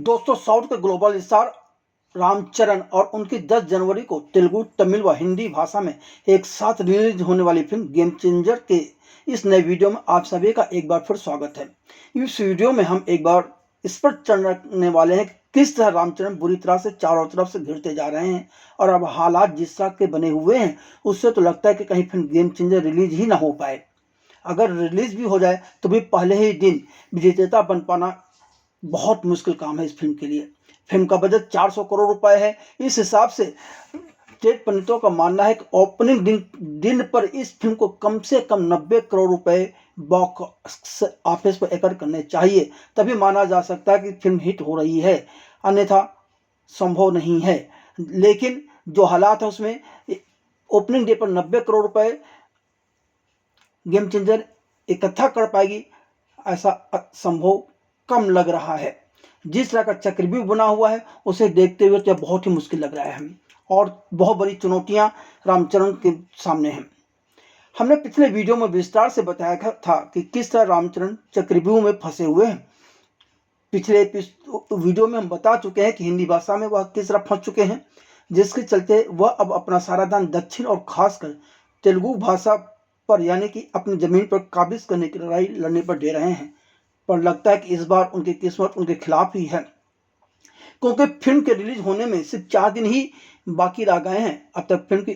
दोस्तों, साउथ के global star Ramcharan और उनकी 10 जनवरी को तेलुगु, तमिल व हिंदी भाषा में एक साथ रिलीज होने वाली फिल्म गेम चेंजर के इस नए वीडियो में आप सभी का एक बार फिर स्वागत है। इस वीडियो में हम एक बार इस पर चढ़ने वाले हैं कि किस तरह रामचरण बुरी तरह से चारों तरफ से घिरते जा रहे हैं और अब हालात जिस तरह के बने हुए हैं उससे तो लगता है कि कहीं फिल्म गेम चेंजर रिलीज ही ना हो पाए। अगर रिलीज भी हो जाए तो भी पहले ही दिन विजेता बन पाना बहुत मुश्किल काम है इस फिल्म के लिए। फिल्म का बजट 400 करोड़ रुपए है। इस हिसाब से स्टेट पंडितों का मानना है कि ओपनिंग दिन पर इस फिल्म को कम से कम 90 करोड़ रुपए बॉक्स ऑफिस पर एकत्र करने चाहिए, तभी माना जा सकता है कि फिल्म हिट हो रही है, अन्यथा संभव नहीं है। लेकिन जो हालात है उसमें ओपनिंग डे पर 90 करोड़ रुपए गेम चेंजर इकट्ठा कर पाएगी ऐसा संभव कम लग रहा है। जिस तरह का चक्रव्यूह बना हुआ है उसे देखते हुए तो बहुत ही मुश्किल लग रहा है और बहुत बड़ी चुनौतियां रामचरण के सामने हैं। हमने पिछले वीडियो में विस्तार से बताया था कि किस तरह रामचरण चक्रव्यूह में फंसे हुए हैं। पिछले वीडियो में हम बता चुके हैं कि हिंदी भाषा में वह किस तरह फंस चुके हैं, जिसके चलते वह अब अपना सारा ध्यान दक्षिण और खासकर तेलुगु भाषा पर यानी कि अपनी जमीन पर काबिज करने की लड़ाई लड़ने पर दे रहे हैं। पर लगता है कि इस बार उनकी किस्मत उनके खिलाफ ही है, क्योंकि फिल्म के रिलीज होने में सिर्फ 4 दिन ही बाकी रह गए हैं। अब तक फिल्म की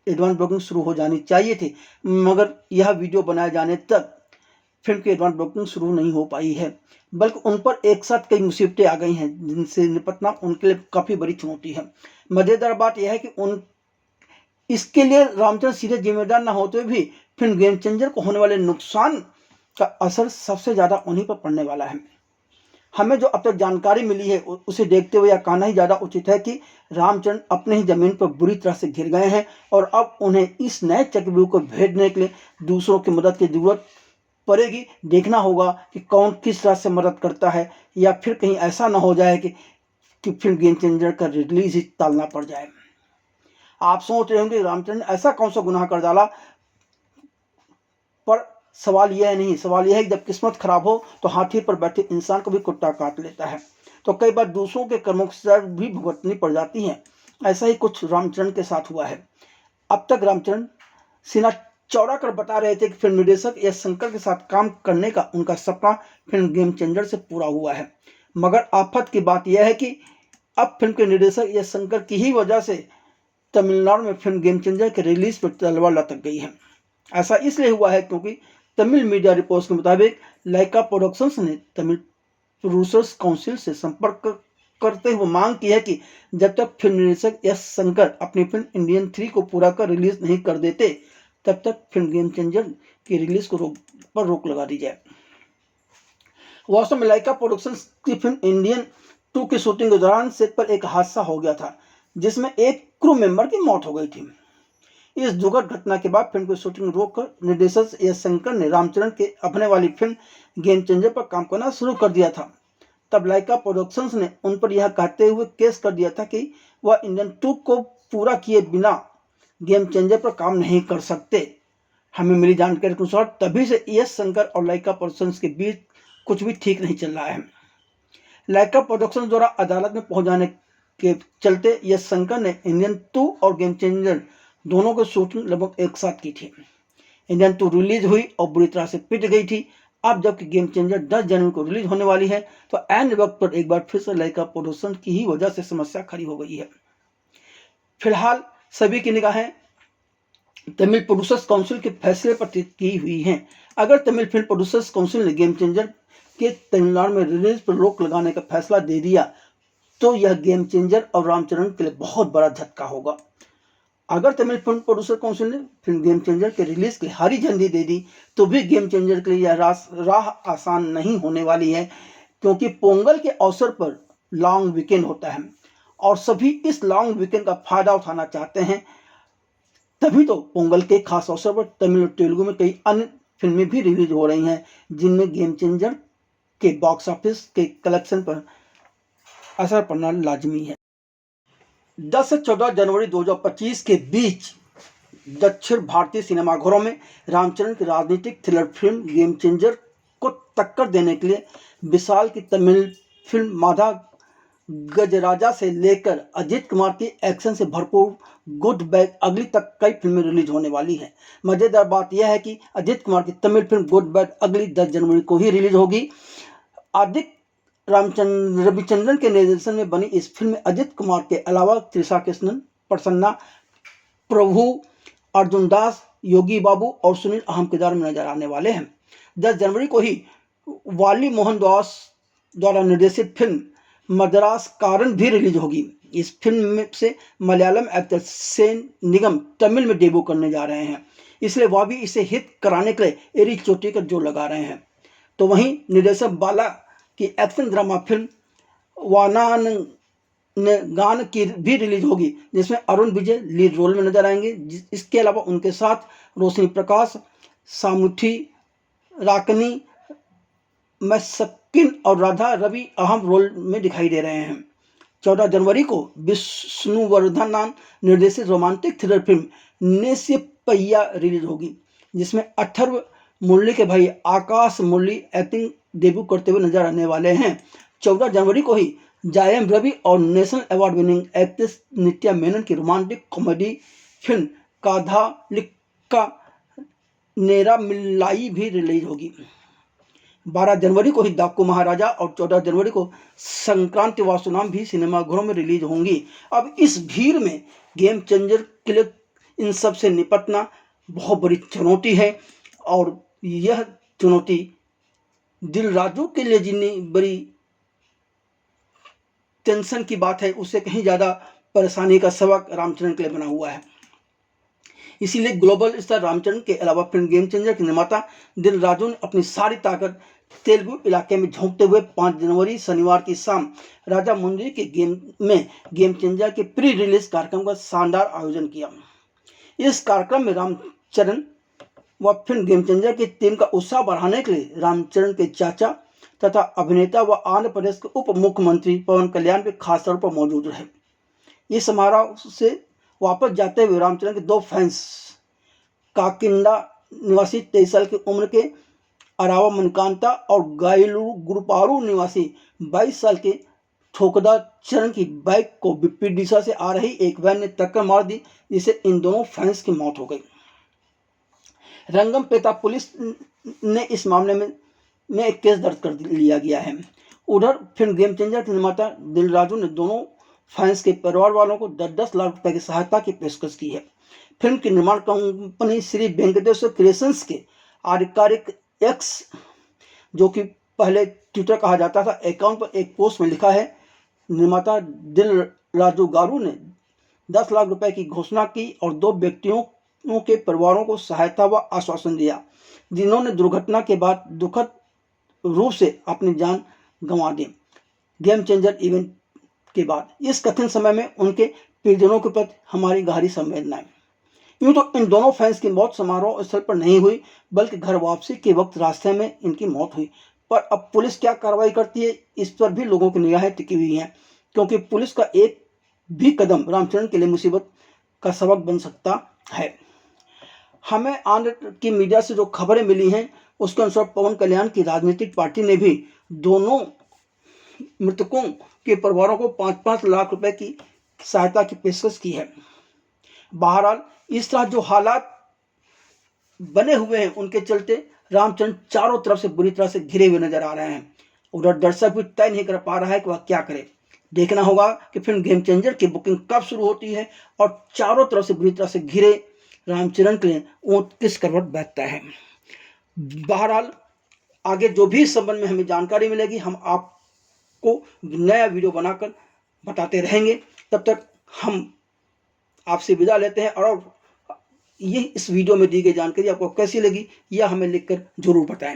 एडवांस बुकिंग शुरू हो जानी चाहिए थी, मगर यह वीडियो बनाए जाने तक फिल्म की एडवांस बुकिंग शुरू नहीं हो पाई है, बल्कि उन पर एक साथ कई मुसीबतें आ गई हैं जिनसे निपटना उनके लिए काफ़ी बड़ी चुनौती है। मज़ेदार बात यह है कि इसके लिए रामचरण सीधे जिम्मेदार न होते भी फिल्म गेम चेंजर को होने वाले नुकसान का असर सबसे ज़्यादा उन्हीं पर पड़ने वाला है। हमें जो अब तक जानकारी मिली है उसे देखते हुए यह कहना ही ज़्यादा उचित है कि रामचरण अपने ही जमीन पर बुरी तरह से घिर गए हैं और अब उन्हें इस नए चक्रव्यूह को भेदने के लिए दूसरों की मदद की जरूरत पड़ेगी। देखना होगा कि कौन किस तरह से मदद करता है, या फिर कहीं ऐसा ना हो जाए कि फिल्म गेम चेंजर का रिलीज ही टालना पड़ जाए। आप सोच रहे होंगे रामचरण ऐसा कौन सा गुनाह कर डाला, पर सवाल यह नहीं, सवाल यह है कि जब किस्मत खराब हो तो हाथी पर बैठे इंसान को भी कुत्ता काट लेता है, तो कई बार दूसरों के कर्मों की सजा भी भुगतनी पड़ जाती है। ऐसा ही कुछ रामचरण के साथ हुआ है। अब तक रामचरण सीना चौड़ा कर बता रहे थे कि फिल्म निर्देशक एस शंकर के साथ काम करने का उनका सपना फिल्म गेम चेंजर से पूरा हुआ है, मगर आफत की बात यह है कि अब फिल्म के निर्देशक एस शंकर की ही वजह से तमिलनाडु में फिल्म गेम चेंजर के रिलीज पर तलवार लटक गई है। ऐसा इसलिए हुआ है क्योंकि तमिल मीडिया रिपोर्ट्स के मुताबिक लाइका प्रोडक्शंस ने तमिल प्रोड्यूसर्स काउंसिल से संपर्क करते हुए मांग की है कि जब तक फिल्म निर्देशक एस शंकर अपनी फिल्म इंडियन 3 को पूरा कर रिलीज नहीं कर देते तब तक फिल्म गेम चेंजर की रिलीज को रोक लगा दी जाए। वास्तव में लाइका प्रोडक्शंस की फिल्म इंडियन 2 की शूटिंग के दौरान सेट पर एक हादसा हो गया था जिसमें एक क्रू मेंबर की मौत हो गई थी। इस दुखद घटना के बाद फिल्म की शूटिंग रोककर निर्देशक एस शंकर ने रामचरण के अपने वाली फिल्म गेम चेंजर पर काम करना शुरू कर दिया था। तब लाइका प्रोडक्शंस ने उन पर यह कहते हुए केस कर दिया था कि वह इंडियन 2 को पूरा किए बिना गेम चेंजर पर काम नहीं कर सकते। हमें मिली जानकारी के अनुसार तभी से एस शंकर और लाइका प्रोडक्शंस के बीच कुछ भी ठीक नहीं चल रहा है। लाइका प्रोडक्शंस द्वारा अदालत में पहुंच जाने के चलते एस शंकर ने इंडियन 2 और गेम चेंजर दोनों की शूटिंग लगभग एक साथ की थी। इंडियन 2 रिलीज हुई और बुरी तरह से पिट गई थी। अब जबकि गेम चेंजर 10 जनवरी को रिलीज होने वाली है तो ऐन वक्त पर एक बार फिर से लाइका प्रोडक्शन की ही वजह से समस्या खड़ी हो गई है। फिलहाल सभी की निगाहें तमिल प्रोड्यूसर्स काउंसिल के फैसले पर की हुई हैं। अगर तमिल फिल्म प्रोड्यूसर्स काउंसिल ने गेम चेंजर के तमिलनाडु में रिलीज पर रोक लगाने का फैसला दे दिया तो यह गेम चेंजर और रामचरण के लिए बहुत बड़ा झटका होगा। अगर तमिल फिल्म प्रोड्यूसर काउंसिल ने फिल्म गेम चेंजर के रिलीज के लिए हरी झंडी दे दी तो भी गेम चेंजर के लिए यह राह आसान नहीं होने वाली है, क्योंकि पोंगल के अवसर पर लॉन्ग वीकेंड होता है और सभी इस लॉन्ग वीकेंड का फायदा उठाना चाहते हैं। तभी तो पोंगल के खास अवसर पर तमिल और तेलुगु में कई अन्य फिल्में भी रिलीज हो रही हैं जिनमें गेम चेंजर के बॉक्स ऑफिस के कलेक्शन पर असर पड़ना लाजमी है। 10 से 14 जनवरी 2025 के बीच दक्षिण भारतीय सिनेमाघरों में रामचरण की राजनीतिक थ्रिलर फिल्म गेम चेंजर को टक्कर देने के लिए विशाल की तमिल फिल्म माधा गजराजा से लेकर अजीत कुमार की एक्शन से भरपूर गुड बैड अगली तक कई फिल्में रिलीज होने वाली हैं। मजेदार बात यह है कि अजीत कुमार की तमिल फिल्म गुड बैड अगली 10 जनवरी को ही रिलीज होगी। आदित्य रविचंद्रन के निर्देशन में बनी इस फिल्म में अजीत कुमार के अलावा त्रिशा कृष्णन, प्रसन्ना, प्रभु, अर्जुन दास, योगी बाबू और सुनील अहम किरदार में नजर आने वाले हैं। 10 जनवरी को ही वाली मोहन दास द्वारा निर्देशित फिल्म मद्रास कारण भी रिलीज होगी। इस फिल्म से मलयालम एक्टर सेन निगम तमिल में डेब्यू करने जा रहे हैं, इसलिए वह भी इसे हिट कराने के लिए एरी चोटी का जोर लगा रहे हैं। तो वहीं निर्देशक बाला की एक्शन ड्रामा फिल्म वानान गान की भी रिलीज होगी, जिसमें अरुण विजय लीड रोल में नजर आएंगे। इसके अलावा उनके साथ रोशनी प्रकाश, सामुथी राकनी, मैसकिन और राधा रवि अहम रोल में दिखाई दे रहे हैं। 14 जनवरी को विष्णुवर्धन निर्देशित रोमांटिक थ्रिलर फिल्म नेस्यपैया रिलीज होगी, जिसमें अथर्व मुरली के भाई आकाश मुरली एक्टिंग डेब्यू करते हुए नजर आने वाले हैं। 14 जनवरी को ही जयम रवि और नेशनल अवार्ड विनिंग एक्ट्रेस नित्या मेनन की रोमांटिक कॉमेडी फिल्म काधालिका नेरा मिल्लाई भी रिलीज होगी। 12 जनवरी को ही डाकू महाराजा और 14 जनवरी को संक्रांति वासुनाम भी सिनेमाघरों में रिलीज होंगी। अब इस भीड़ में गेम चेंजर के लिए इन सब से निपटना बहुत बड़ी चुनौती है, और यह चुनौती दिल राजू के लिए जितनी बड़ी टेंशन की बात है, उससे कहीं ज़्यादा परेशानी का सबक रामचरण के लिए बना हुआ है। इसीलिए ग्लोबल स्टार रामचरण के अलावा फिल्म गेम चेंजर के निर्माता दिल राजू ने अपनी सारी ताकत तेलुगु इलाके में झोंकते हुए 5 जनवरी शनिवार की शाम राजा मुंडी के गेम चेंजर के प्री रिलीज कार्यक्रम का शानदार आयोजन किया। इस कार्यक्रम में रामचरण व फिल्म गेम चेंजर की टीम का उत्साह बढ़ाने के लिए रामचरण के चाचा तथा अभिनेता व आंध्र प्रदेश के उप मुख्यमंत्री पवन कल्याण भी खास तौर पर मौजूद रहे। इस समारोह से वापस जाते हुए रामचरण के 2 फैंस काकिंडा निवासी 23 साल की उम्र के अरावा मनकांता और गायलू गुरुपारू निवासी 22 साल के ठोकदा चरण की बाइक को विपरीत दिशा से आ रही एक वैन ने टक्कर मार दी, जिससे इन दोनों फैंस की मौत हो गई। रंगमपेटा पुलिस ने इस मामले में एक केस दर्ज कर लिया गया है। उधर फिल्म गेम चेंजर के निर्माता दिल राजू ने दोनों फैंस के परिवार वालों को 10-10 लाख रुपए की सहायता की पेशकश की है। फिल्म की निर्माण कंपनी श्री वेंकटेश्वर क्रिएशंस के आधिकारिक एक्स, जो कि पहले ट्विटर कहा जाता था, अकाउंट पर एक पोस्ट में लिखा है, निर्माता दिल राजू गारू ने 10 लाख रुपए की घोषणा की और 2 व्यक्तियों के परिवारों को सहायता व आश्वासन दिया, जिन्होंने दुर्घटना के बाद दुखद रूप से अपनी जान गंवा दी। गेम चेंजर इवेंट के बाद इस कठिन समय में उनके परिजनों के प्रति हमारी गहरी संवेदनाएं। यूं तो इन दोनों फैंस की मौत समारोह स्थल पर नहीं हुई, बल्कि घर वापसी के वक्त रास्ते में इनकी मौत हुई। पर अब पुलिस क्या कार्रवाई करती है, इस पर भी लोगों की निगाहें टिकी हुई हैं, क्योंकि पुलिस का एक भी कदम रामचरण के लिए मुसीबत का सबक बन सकता है। हमें आंध्र की मीडिया से जो खबरें मिली हैं, उसके अनुसार पवन कल्याण की राजनीतिक पार्टी ने भी दोनों मृतकों के परिवारों को 5-5 लाख रुपए की सहायता की पेशकश की है। बहरहाल इस तरह जो हालात बने हुए हैं, उनके चलते रामचरण चारों तरफ से बुरी तरह से घिरे हुए नजर आ रहे हैं। उधर दर्शक भी तय नहीं कर पा रहा है कि वह क्या करे। देखना होगा कि फिल्म गेम चेंजर की बुकिंग कब शुरू होती है और चारों तरफ से बुरी तरह से घिरे रामचरण के लिए ऊंट किस करवट बैठता है। बहरहाल आगे जो भी इस संबंध में हमें जानकारी मिलेगी, हम आपको नया वीडियो बनाकर बताते रहेंगे। तब तक हम आपसे विदा लेते हैं, और ये इस वीडियो में दी गई जानकारी आपको कैसी लगी, यह हमें लिखकर जरूर बताएं।